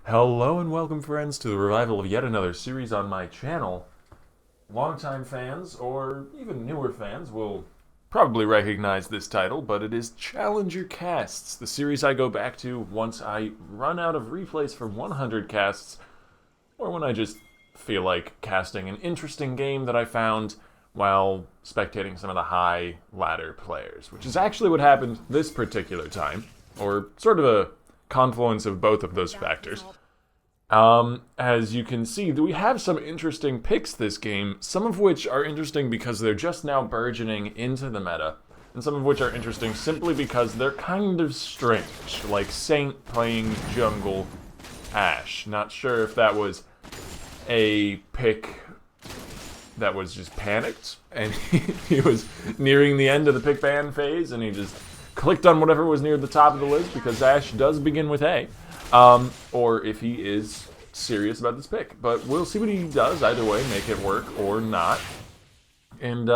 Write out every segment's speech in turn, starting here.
Hello and welcome, friends, to the revival of yet another series on my channel. Longtime fans, or even newer fans, will probably recognize this title, but it is Shoutcasts, the series I go back to once I run out of replays for 100 casts, or when I just feel like casting an interesting game that I found while spectating some of the high ladder players, which is actually what happened this particular time, or sort of a confluence of both of those factors. As you can see, we have some interesting picks this game, some of which are interesting because they're just now burgeoning into the meta, and some of which are interesting simply because they're kind of strange, like Saint playing jungle Ashe. Not sure if that was a pick that was just panicked, and he was nearing the end of the pick ban phase, and he just clicked on whatever was near the top of the list, because Ashe does begin with A, or if he is serious about this pick. But we'll see what he does either way, make it work or not. And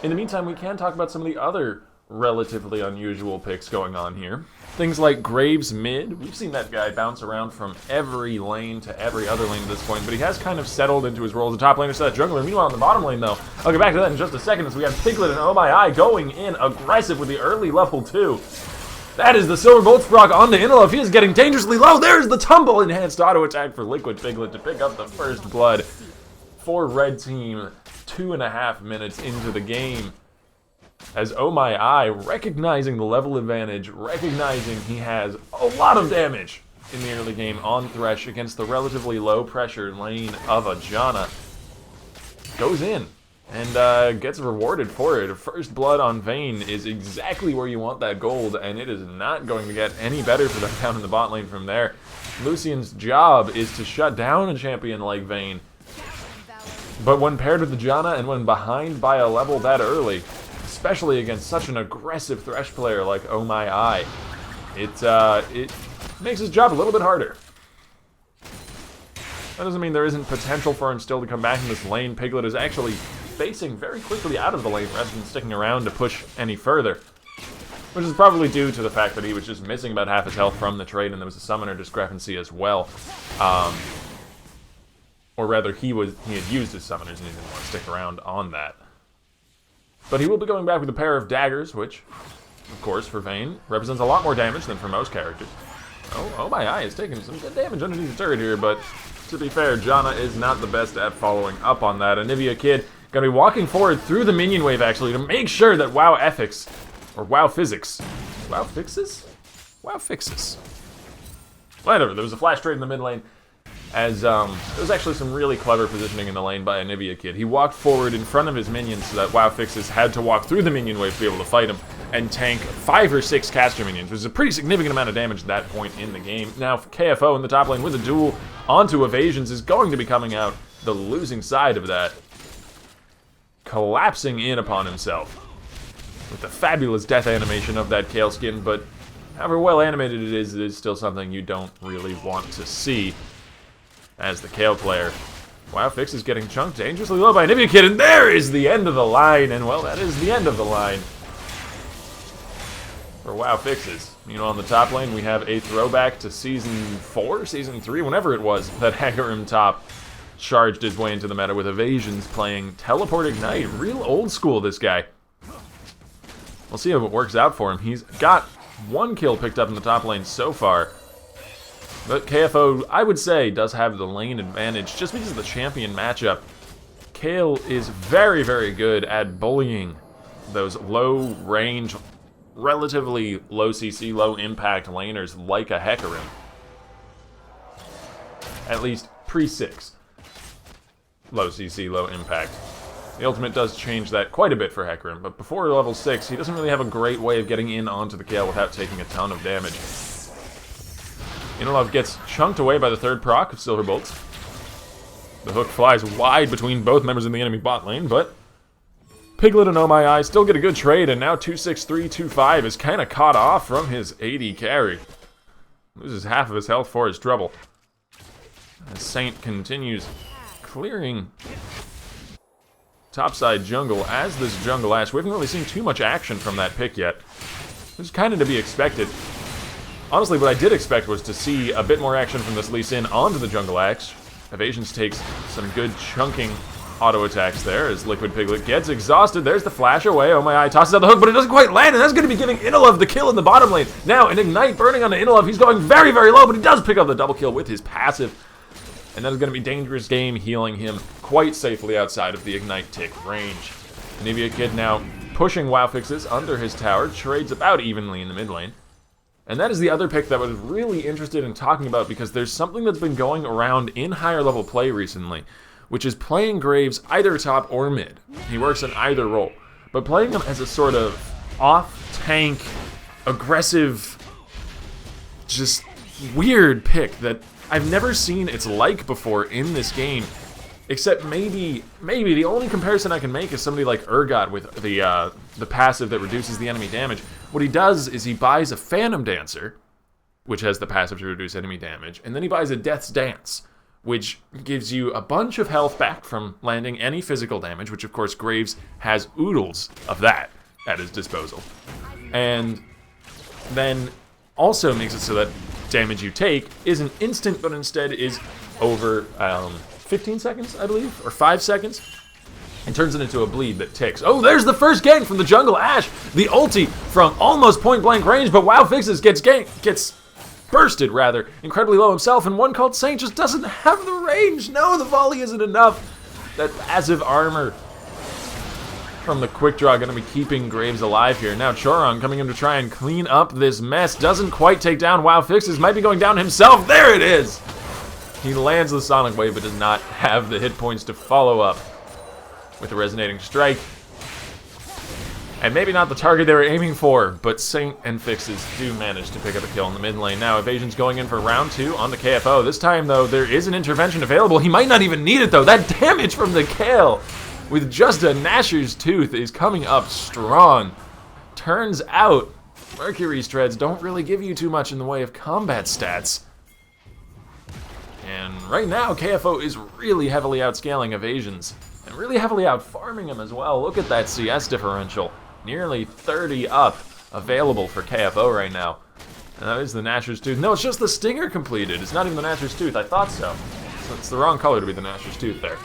in the meantime, we can talk about some of the other relatively unusual picks going on here. Things like Graves mid. We've seen that guy bounce around from every lane to every other lane at this point, but he has kind of settled into his role as a top laner, so that jungler. Meanwhile, in the bottom lane, though, I'll get back to that in just a second, as we have Piglet and Oh My Eye going in aggressive with the early level 2. That is the Silver Bolt proc onto Unkillable. He is getting dangerously low. There's the tumble enhanced auto attack for Liquid Piglet to pick up the first blood for Red Team 2.5 minutes into the game. As Oh My Eye, recognizing the level advantage, recognizing he has a lot of damage in the early game on Thresh against the relatively low pressure lane of a Janna, goes in and gets rewarded for it. First blood on Vayne is exactly where you want that gold, and it is not going to get any better for them down in the bot lane from there. Lucian's job is to shut down a champion like Vayne, but when paired with the Janna and when behind by a level that early, especially against such an aggressive Thresh player like Oh My Eye, it makes his job a little bit harder. That doesn't mean there isn't potential for him still to come back in this lane. Piglet is actually facing very quickly out of the lane rather than sticking around to push any further, which is probably due to the fact that he was just missing about half his health from the trade, and there was a summoner discrepancy as well. Or rather, he had used his summoners and he didn't want to stick around on that. But he will be going back with a pair of daggers, which, of course, for Vayne, represents a lot more damage than for most characters. Oh My Eye is taking some good damage underneath the turret here, but to be fair, Janna is not the best at following up on that. Anivia Kid gonna be walking forward through the minion wave, actually, to make sure that WoW Ethics, or WoW Physics, WoW Fixes? WoW Fixes. Whatever, there was a flash trade in the mid lane, as there was actually some really clever positioning in the lane by Anivia Kid. He walked forward in front of his minions so that WoW Fixes had to walk through the minion wave to be able to fight him and tank 5 or 6 caster minions, which is a pretty significant amount of damage at that point in the game. Now, KFO in the top lane with a duel onto evasions is going to be coming out the losing side of that, collapsing in upon himself with the fabulous death animation of that Kale skin, but however well animated it is still something you don't really want to see as the Kale player. WoW Fix is getting chunked dangerously low by Anivia Kid, and there is the end of the line, and well, that is the end of the line for WoW Fixes. Meanwhile, on the top lane, we have a throwback to Season 4, Season 3, whenever it was, that Hecarim top charged his way into the meta with evasions playing Teleport Ignite. Real old school, this guy. We'll see how it works out for him. He's got 1 kill picked up in the top lane so far. But KFO, I would say, does have the lane advantage just because of the champion matchup. Kale is very, very good at bullying those low-range, relatively low CC, low-impact laners like a Hecarim. At least pre-6. Low CC, low impact. The ultimate does change that quite a bit for Hecarim, but before level 6, he doesn't really have a great way of getting in onto the Kale without taking a ton of damage. Unkillable gets chunked away by the third proc of Silver Bolts. The hook flies wide between both members in the enemy bot lane, but Piglet and Oh My Eye still get a good trade, and now 26325 is kind of caught off from his AD carry. Loses half of his health for his trouble. As Saint continues clearing topside jungle as this jungle Ashe. We haven't really seen too much action from that pick yet, which is kind of to be expected. Honestly, what I did expect was to see a bit more action from this Lee Sin onto the Jungle Axe. Evasions takes some good chunking auto attacks there as Liquid Piglet gets exhausted. There's the flash away. Oh my eye tosses out the hook, but it doesn't quite land, and that's going to be giving Inilov the kill in the bottom lane. Now, an Ignite burning onto Inilov. He's going very, very low, but he does pick up the double kill with his passive. And that is going to be dangerous game, healing him quite safely outside of the Ignite tick range. Nivea Kid now pushing WoW Fixes under his tower, trades about evenly in the mid lane. And that is the other pick that I was really interested in talking about, because there's something that's been going around in higher level play recently, which is playing Graves either top or mid. He works in either role. But playing him as a sort of off-tank, aggressive, just weird pick that I've never seen its like before in this game. Except maybe the only comparison I can make is somebody like Urgot with the passive that reduces the enemy damage. What he does is he buys a Phantom Dancer, which has the passive to reduce enemy damage, and then he buys a Death's Dance, which gives you a bunch of health back from landing any physical damage, which of course Graves has oodles of that at his disposal. And then also makes it so that damage you take isn't instant, but instead is over 15 seconds, I believe, or 5 seconds, and turns it into a bleed that ticks. Oh, there's the first gank from the Jungle Ash! The ulti from almost point-blank range, but WoW Fixes gets bursted, rather, incredibly low himself, and one called Saint just doesn't have the range! No, the volley isn't enough! That passive armor from the quick draw going to be keeping Graves alive here. Now Choron coming in to try and clean up this mess. Doesn't quite take down WoW Fixes, might be going down himself. There it is! He lands the Sonic Wave, but does not have the hit points to follow up with a Resonating Strike. And maybe not the target they were aiming for, but Saint and Fixes do manage to pick up a kill in the mid lane. Now Evasion's going in for round 2 on the KFO. This time, though, there is an intervention available. He might not even need it, though. That damage from the Kale with just a Gnasher's Tooth is coming up strong. Turns out, Mercury's Treads don't really give you too much in the way of combat stats. And right now, KFO is really heavily outscaling Evasions, and really heavily out-farming him as well. Look at that CS differential. Nearly 30 up available for KFO right now. And that is the Gnasher's Tooth. No, it's just the Stinger completed. It's not even the Gnasher's Tooth. I thought so. So it's the wrong color to be the Gnasher's Tooth there.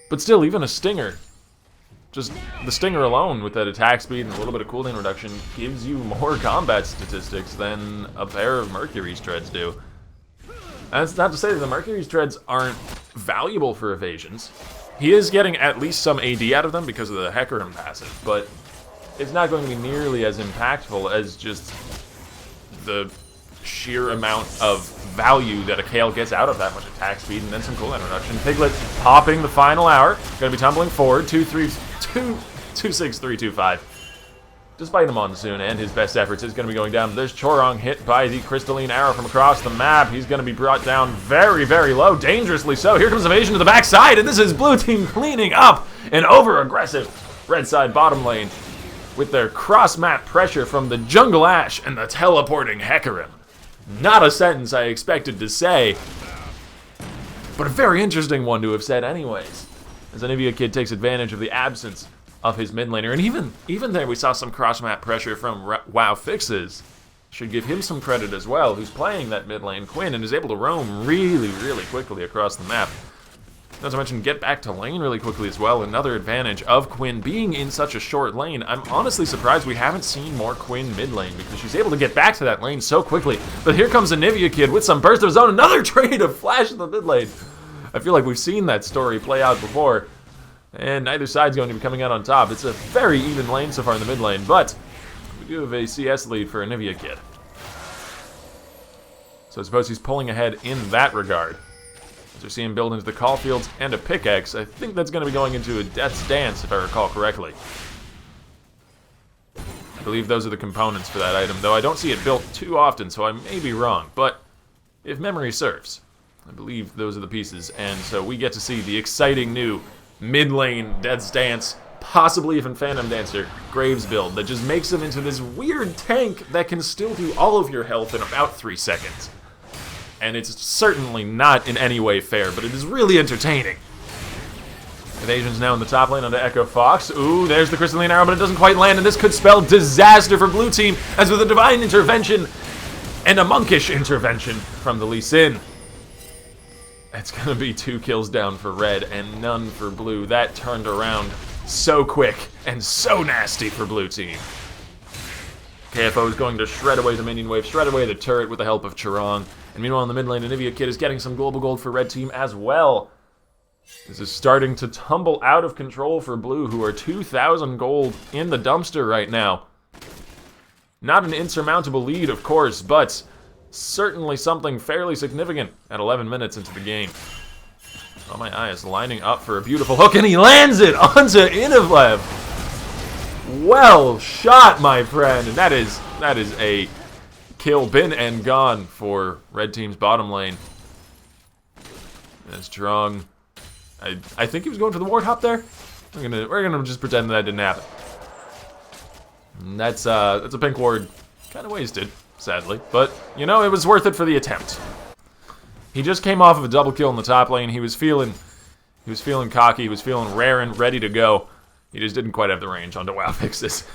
But still, even a Stinger, just the Stinger alone with that attack speed and a little bit of cooldown reduction gives you more combat statistics than a pair of Mercury's Treads do. And that's not to say that the Mercury's Treads aren't valuable for Evasions. He is getting at least some AD out of them because of the Hecarim passive, but it's not going to be nearly as impactful as just the sheer amount of value that a Kale gets out of that much attack speed and then some cooldown reduction. Piglet popping the final hour, going to be tumbling forward, 2-6-3-2-5. Despite a Monsoon and his best efforts, is going to be going down. There's Chorong hit by the crystalline arrow from across the map. He's going to be brought down very, very low, dangerously so. Here comes Evasion to the backside, and this is blue team cleaning up an over-aggressive red side bottom lane with their cross-map pressure from the Jungle Ash and the teleporting Hecarim. Not a sentence I expected to say, but a very interesting one to have said anyways, as Anivia Kid takes advantage of the absence of his mid laner. And even there we saw some cross-map pressure from WoW Fixes. Should give him some credit as well, who's playing that mid lane Quinn and is able to roam really, really quickly across the map. Not to mention get back to lane really quickly as well. Another advantage of Quinn being in such a short lane. I'm honestly surprised we haven't seen more Quinn mid lane because she's able to get back to that lane so quickly. But here comes Anivia Kid with some burst of his own. Another trade of Flash in the mid lane. I feel like we've seen that story play out before. And neither side's going to be coming out on top. It's a very even lane so far in the mid lane, but we do have a CS lead for Anivia Kid. So I suppose he's pulling ahead in that regard. As we see him build into the Caulfields and a pickaxe, I think that's going to be going into a Death's Dance, if I recall correctly. I believe those are the components for that item, though I don't see it built too often, so I may be wrong. But if memory serves, I believe those are the pieces, and so we get to see the exciting new mid-lane Death's Dance, possibly even Phantom Dancer, Graves build that just makes him into this weird tank that can still do all of your health in about 3 seconds. And it's certainly not in any way fair, but it is really entertaining. Evasion's now in the top lane onto Echo Fox. Ooh, there's the crystalline arrow, but it doesn't quite land, and this could spell disaster for blue team, as with a divine intervention and a monkish intervention from the Lee Sin. It's gonna be 2 kills down for red and none for blue. That turned around so quick and so nasty for blue team. KFO is going to shred away the minion wave, shred away the turret with the help of Chirong. And meanwhile in the mid lane, Anivia Kid is getting some global gold for red team as well. This is starting to tumble out of control for blue, who are 2,000 gold in the dumpster right now. Not an insurmountable lead, of course, but certainly something fairly significant at 11 minutes into the game. Oh, my eye is lining up for a beautiful hook, and he lands it onto Inivlev. Well shot, my friend, and that is a kill been and gone for red team's bottom lane. That's strong. I think he was going for the ward hop there. We're gonna just pretend that didn't happen. And that's a pink ward, kind of wasted, sadly, but you know, it was worth it for the attempt. He just came off of a double kill in the top lane. He was feeling cocky. He was feeling rare and ready to go. He just didn't quite have the range onto WoW fixes.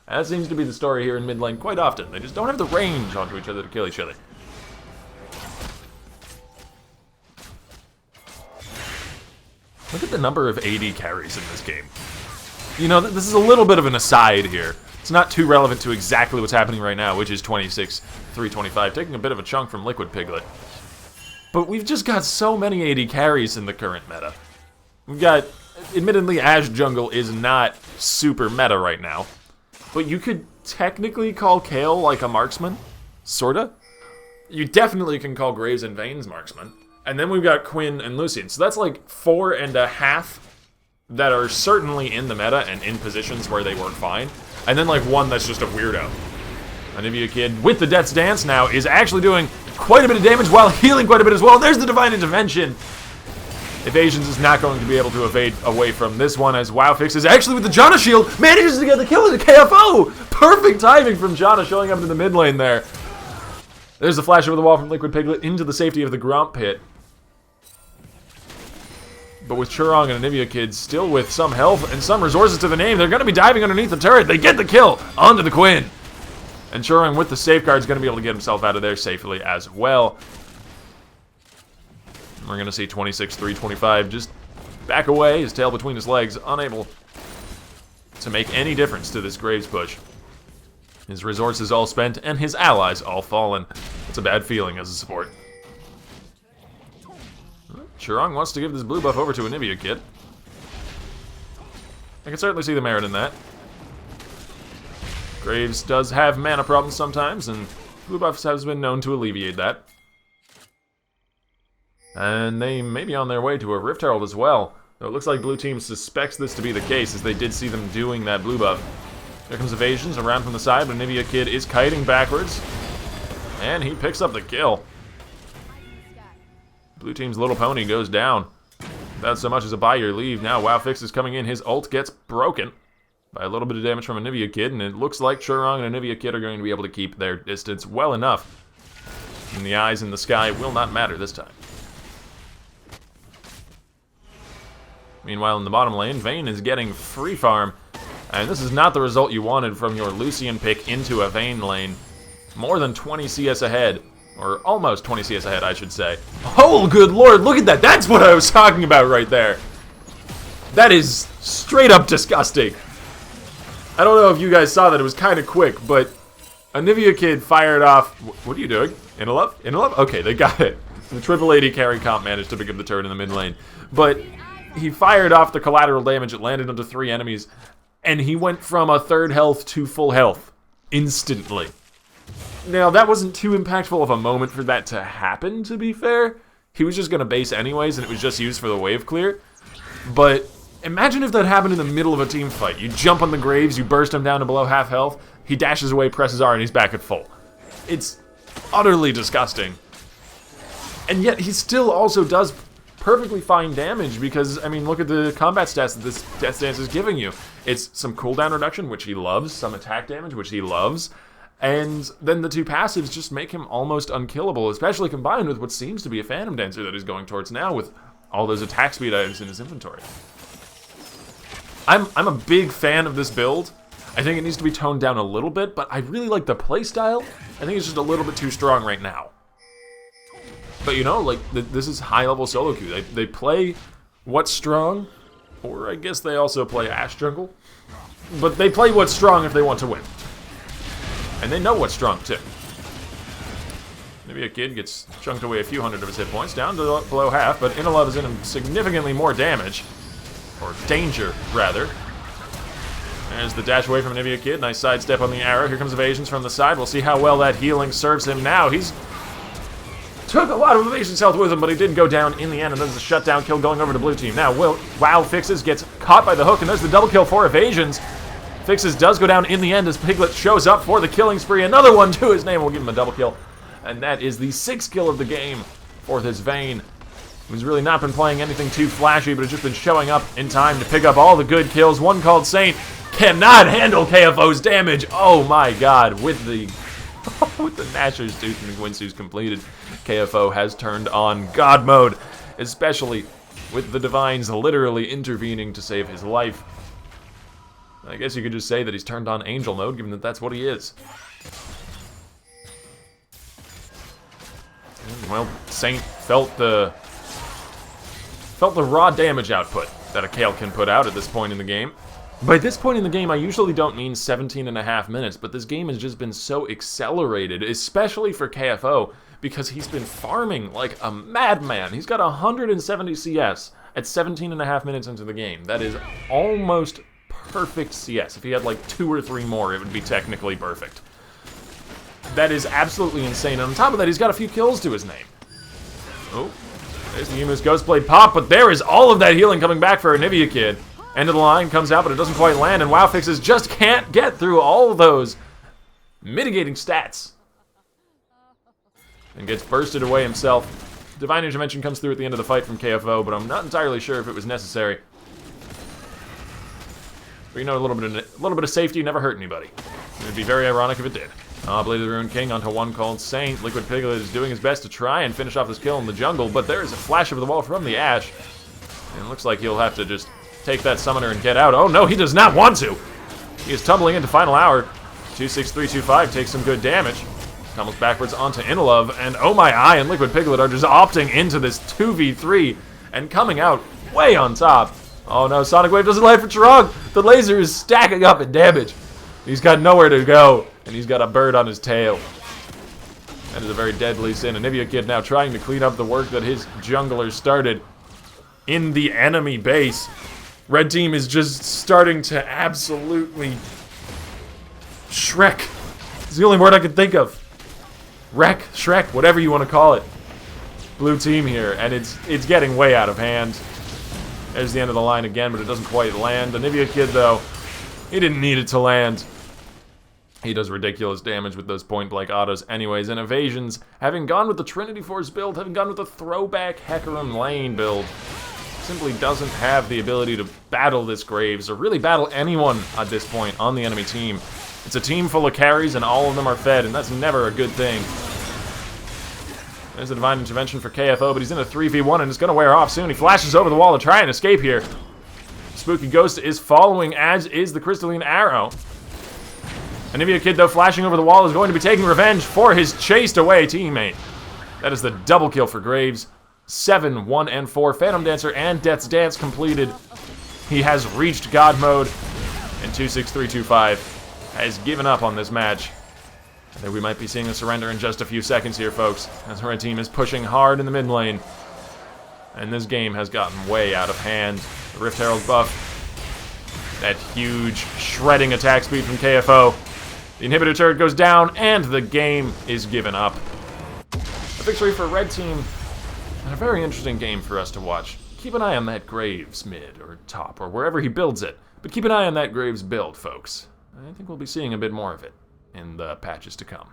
That seems to be the story here in mid lane quite often. They just don't have the range onto each other to kill each other. Look at the number of AD carries in this game. You know, this is a little bit of an aside here. It's not too relevant to exactly what's happening right now, which is 26, 325, taking a bit of a chunk from Liquid Piglet. But we've just got so many AD carries in the current meta. We've got, admittedly, Ashe Jungle is not super meta right now, but you could technically call Kayle like a marksman, sorta. You definitely can call Graves and Vayne's marksman. And then we've got Quinn and Lucian. So that's like 4.5 that are certainly in the meta and in positions where they work fine. And then like 1 that's just a weirdo. Anivia Kid with the Death's Dance now is actually doing quite a bit of damage while healing quite a bit as well. There's the Divine Intervention. Evasions is not going to be able to evade away from this one, as WoW Fixes actually with the Janna shield manages to get the kill with the KFO. Perfect timing from Janna showing up in the mid lane there. There's the flash over the wall from Liquid Piglet into the safety of the Gromp pit. But with Chirong and Anivia Kid still with some health and some resources to the name, they're going to be diving underneath the turret. They get the kill onto the Quinn. And Chirong with the safeguard is going to be able to get himself out of there safely as well. We're going to see 26, 325 just back away, his tail between his legs, unable to make any difference to this Graves push. His resources all spent and his allies all fallen. It's a bad feeling as a support. Chirong wants to give this blue buff over to Anivia Kid. I can certainly see the merit in that. Graves does have mana problems sometimes, and blue buffs has been known to alleviate that. And they may be on their way to a Rift Herald as well, though it looks like blue team suspects this to be the case, as they did see them doing that blue buff. Here comes Evasions around from the side, but Anivia Kid is kiting backwards, and he picks up the kill. Blue team's little pony goes down. Without so much as a buy your leave. Now WoW Fix is coming in. His ult gets broken by a little bit of damage from Anivia Kid, and it looks like Chirong and Anivia Kid are going to be able to keep their distance well enough. And the eyes in the sky will not matter this time. Meanwhile, in the bottom lane, Vayne is getting free farm. And this is not the result you wanted from your Lucian pick into a Vayne lane. More than 20 CS ahead. Or almost 20 CS ahead, I should say. Oh, good lord, look at that. That's what I was talking about right there. That is straight up disgusting. I don't know if you guys saw that. It was kind of quick, but Anivia Kid fired off... What are you doing? Interlove? Interlove? Okay, they got it. The triple AD carry comp managed to pick up the turret in the mid lane. But he fired off the collateral damage. It landed onto 3 enemies. And he went from a third health to full health. Instantly. Now, that wasn't too impactful of a moment for that to happen, to be fair. He was just going to base anyways, and it was just used for the wave clear. But imagine if that happened in the middle of a team fight. You jump on the Graves, you burst him down to below half health, he dashes away, presses R, and he's back at full. It's utterly disgusting. And yet, he still also does perfectly fine damage because, I mean, look at the combat stats that this Death Dance is giving you. It's some cooldown reduction, which he loves, some attack damage, which he loves, and then the 2 passives just make him almost unkillable, especially combined with what seems to be a Phantom Dancer that he's going towards now with all those attack speed items in his inventory. I'm a big fan of this build. I think it needs to be toned down a little bit, but I really like the playstyle. I think it's just a little bit too strong right now. But you know, like, this is high-level solo queue. They play what's strong, or I guess they also play Ash Jungle. But they play what's strong if they want to win. And they know what's strong, too. Maybe a kid gets chunked away a few hundred of his hit points, down to below half, but Unkillable is in him significantly more damage. Or danger, rather. There's the dash away from Nivea Kid. Nice sidestep on the arrow. Here comes evasions from the side. We'll see how well that healing serves him now. He's took a lot of evasions health with him, but he didn't go down in the end, and there's a shutdown kill going over to blue team. Now, Wow Fixes gets caught by the hook, and there's the double kill for evasions. Fixes does go down in the end as Piglet shows up for the killing spree. Another one to his name. We'll give him a double kill. And that is the 6th kill of the game for this Vayne. Who's really not been playing anything too flashy, but has just been showing up in time to pick up all the good kills. One called Saint cannot handle KFO's damage. Oh my god, with the Nashor's Tooth and Winsu's completed, KFO has turned on God mode, especially with the Divines literally intervening to save his life. I guess you could just say that he's turned on Angel mode, given that that's what he is. Well, Saint felt the raw damage output that a Kale can put out at this point in the game. By this point in the game, I usually don't mean 17.5 minutes, but this game has just been so accelerated, especially for KFO, because he's been farming like a madman. He's got 170 CS at 17.5 minutes into the game. That is almost perfect CS. If he had like 2 or 3 more, it would be technically perfect. That is absolutely insane. And on top of that, he's got a few kills to his name. Oh. There's the Emu's Ghostblade pop, but there is all of that healing coming back for a Nivea Kid. End of the line comes out, but it doesn't quite land, and Wow Fixes just can't get through all of those mitigating stats. And gets bursted away himself. Divine Intervention comes through at the end of the fight from KFO, but I'm not entirely sure if it was necessary. But you know, a little bit of safety never hurt anybody. It would be very ironic if it did. Blade of the Ruined King onto one called Saint. Liquid Piglet is doing his best to try and finish off this kill in the jungle, but there is a flash over the wall from the Ash. And it looks like he'll have to just take that summoner and get out. Oh no, he does not want to! He is tumbling into Final Hour. 26325 takes some good damage. Tumbles backwards onto Unkillable, and oh my eye and Liquid Piglet are just opting into this 2v3 and coming out way on top. Oh no, Sonic Wave doesn't land for Chirag! The laser is stacking up in damage. He's got nowhere to go, and he's got a bird on his tail. That is a very deadly sin. And Nivea Kid now trying to clean up the work that his junglers started in the enemy base. Red team is just starting to absolutely Shrek. It's the only word I can think of. Wreck, Shrek, whatever you want to call it. Blue team here, and it's getting way out of hand. There's the end of the line again, but it doesn't quite land. The Nivea Kid, though, he didn't need it to land. He does ridiculous damage with those point-blank autos anyways, and evasions, having gone with the Trinity Force build, having gone with the throwback Hecarim Lane build, simply doesn't have the ability to battle this Graves, or really battle anyone at this point on the enemy team. It's a team full of carries, and all of them are fed, and that's never a good thing. There's a Divine Intervention for KFO, but he's in a 3v1, and it's going to wear off soon. He flashes over the wall to try and escape here. Spooky Ghost is following, as is the Crystalline Arrow. Nivea Kid, though, flashing over the wall, is going to be taking revenge for his chased away teammate. That is the double kill for Graves. 7, 1, and 4. Phantom Dancer and Death's Dance completed. He has reached God mode, and 26325 has given up on this match. I think we might be seeing a surrender in just a few seconds here, folks, as the red team is pushing hard in the mid lane. And this game has gotten way out of hand. The Rift Herald buff, that huge shredding attack speed from KFO. The inhibitor turret goes down, and the game is given up. A victory for red team, and a very interesting game for us to watch. Keep an eye on that Graves mid, or top, or wherever he builds it. But keep an eye on that Graves build, folks. I think we'll be seeing a bit more of it in the patches to come.